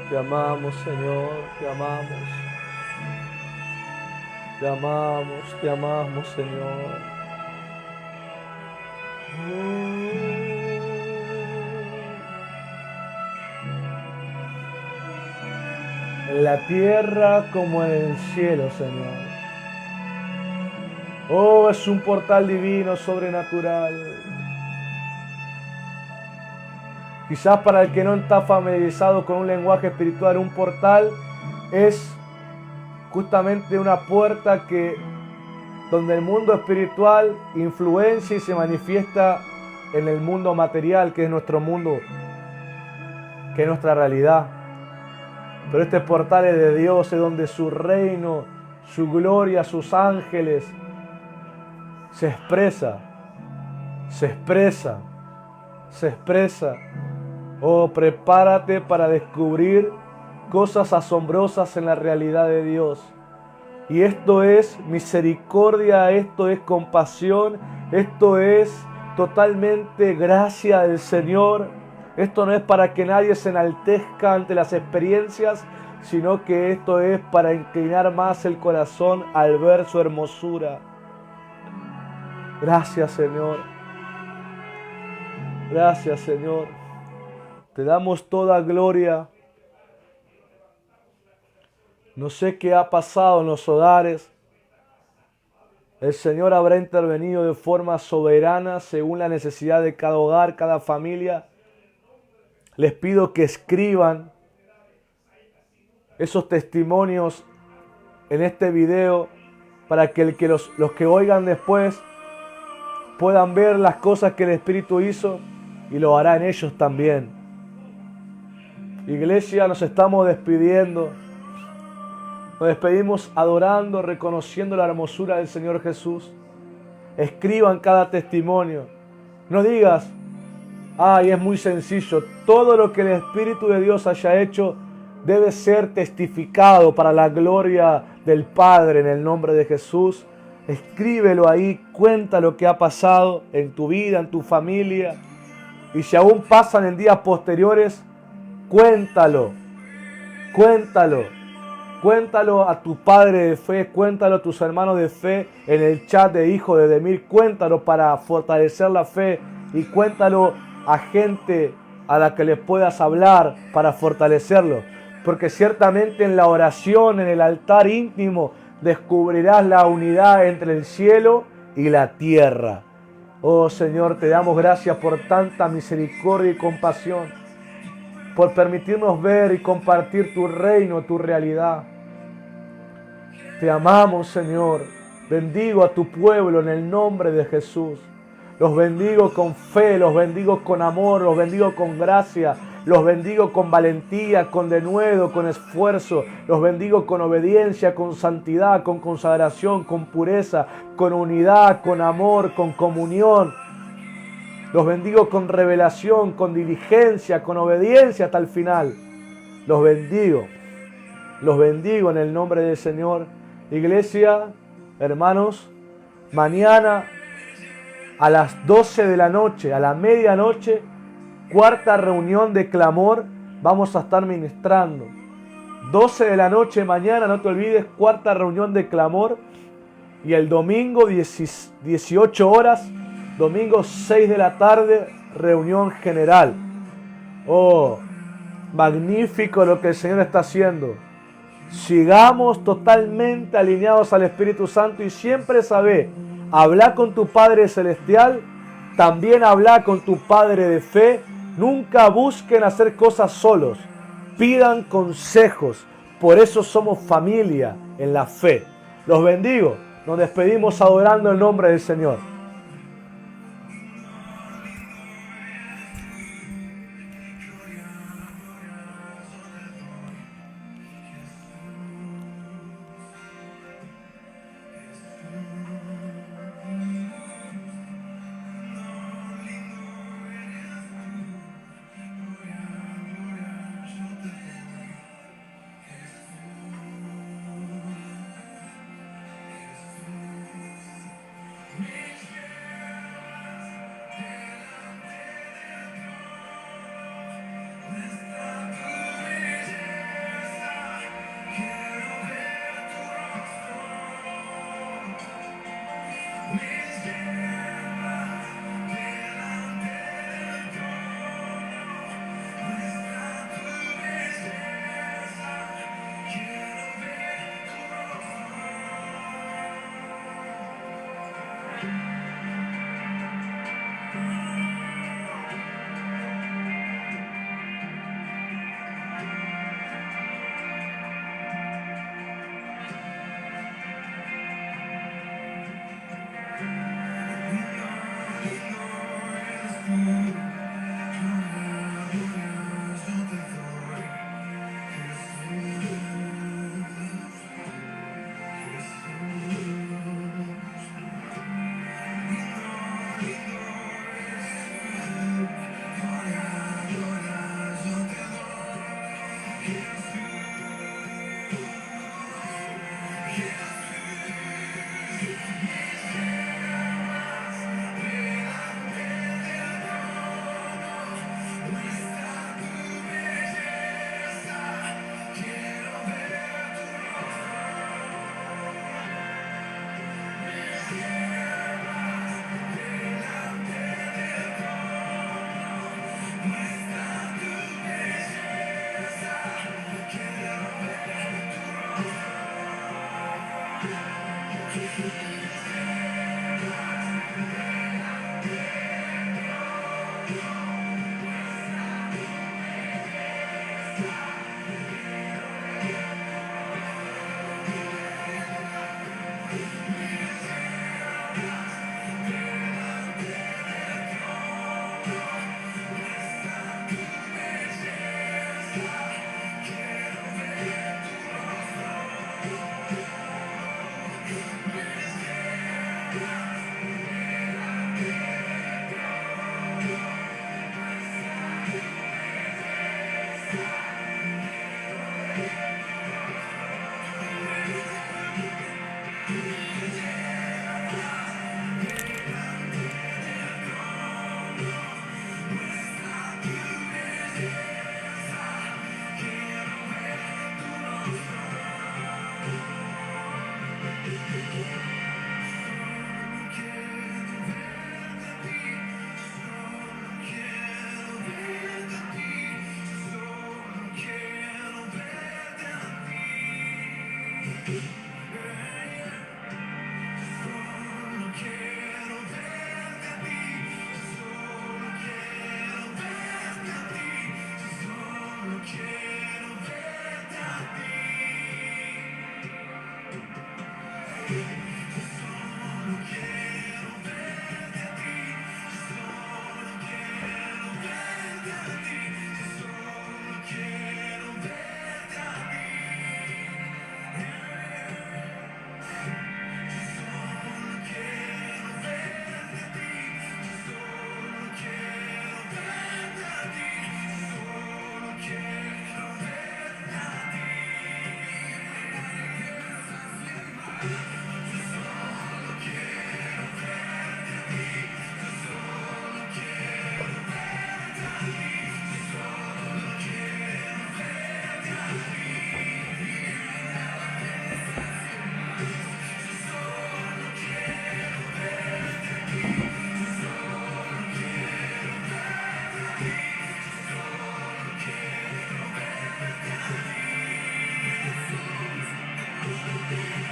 Speaker 1: Te amamos, Señor, te amamos. Te amamos, Señor. En la tierra como en el cielo, Señor. Oh, es un portal divino, sobrenatural. Quizás para el que no está familiarizado con un lenguaje espiritual, un portal es justamente una puerta donde el mundo espiritual influencia y se manifiesta en el mundo material, que es nuestro mundo, que es nuestra realidad. Pero este portal es de Dios, es donde su reino, su gloria, sus ángeles se expresa. Oh, prepárate para descubrir cosas asombrosas en la realidad de Dios. Y esto es misericordia, esto es compasión, esto es totalmente gracia del Señor. Esto no es para que nadie se enaltezca ante las experiencias, sino que esto es para inclinar más el corazón al ver su hermosura. Gracias, Señor. Gracias, Señor. Te damos toda gloria. No sé qué ha pasado en los hogares. El Señor habrá intervenido de forma soberana según la necesidad de cada hogar, cada familia. Les pido que escriban esos testimonios en este video para que, los que oigan después puedan ver las cosas que el Espíritu hizo y lo hará en ellos también. Iglesia, nos estamos despidiendo. Nos despedimos adorando, reconociendo la hermosura del Señor Jesús. Escriban cada testimonio. No digas, ay, es muy sencillo. Todo lo que el Espíritu de Dios haya hecho debe ser testificado para la gloria del Padre en el nombre de Jesús. Escríbelo ahí, cuenta lo que ha pasado en tu vida, en tu familia. Y si aún pasan en días posteriores, cuéntalo. Cuéntalo a tu padre de fe, cuéntalo a tus hermanos de fe en el chat de Hijo de Demir. Cuéntalo para fortalecer la fe y cuéntalo a gente a la que le puedas hablar para fortalecerlo. Porque ciertamente en la oración, en el altar íntimo, descubrirás la unidad entre el cielo y la tierra. Oh Señor, te damos gracias por tanta misericordia y compasión, por permitirnos ver y compartir tu reino, tu realidad. Te amamos, Señor. Bendigo a tu pueblo en el nombre de Jesús. Los bendigo con fe, los bendigo con amor, los bendigo con gracia, los bendigo con valentía, con denuedo, con esfuerzo. Los bendigo con obediencia, con santidad, con consagración, con pureza, con unidad, con amor, con comunión. Los bendigo con revelación, con diligencia, con obediencia hasta el final. Los bendigo en el nombre del Señor. Iglesia, hermanos, mañana a las 12 de la noche, a la medianoche, cuarta reunión de clamor, vamos a estar ministrando. 12 de la noche mañana, no te olvides, cuarta reunión de clamor. Y el domingo 18 horas, domingo 6 de la tarde, reunión general. Oh, magnífico lo que el Señor está haciendo. Sigamos totalmente alineados al Espíritu Santo y siempre sabe, habla con tu Padre Celestial, también habla con tu Padre de fe. Nunca busquen hacer cosas solos, pidan consejos. Por eso somos familia en la fe. Los bendigo. Nos despedimos adorando el nombre del Señor.
Speaker 2: Yeah.